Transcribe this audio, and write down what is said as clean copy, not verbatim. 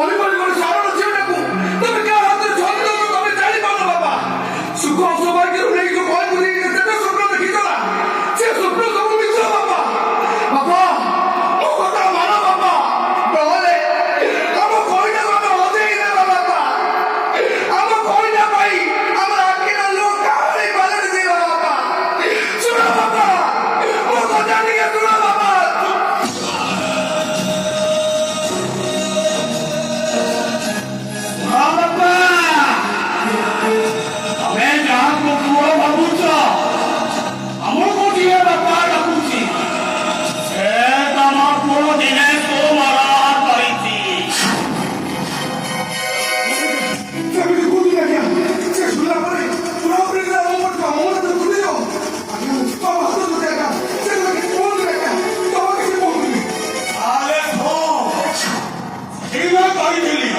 ଅଳିବଳି କରି ସାରଣ ଝିଅଟାକୁ ତମେ କାହା ହାତରେ ଛନ୍ଦ ତମେ ଜାଣିପାରୁନ ବାପା। ସୁଖ ସୌଭାଗ୍ୟରୁ ନେଇକି ଯୋଉ ଘରକୁ ନେଇକି ଯେତେ ସ୍ୱପ୍ନ ଦେଖିଥିଲା ସେ ସ୍ୱପ୍ନ ସବୁ ମିଛ ବାପା। ବାପା ମୋ କଥା ମାନ ବାପା, ନହେଲେ ଆମ କଇନାକୁ ଆମେ ହଜେଇ ଦେବା ବାପା। ଆମ କଇନା ପାଇଁ ଆମର ଆଖିର ଲୁହ କାହାରି ପାଲଟି ଯିବା ବାପା। ଶୁଣ ବାପା, ମୋ କଥା ଟିକେ ଶୁଣ ବାପା। କହିଥିଲି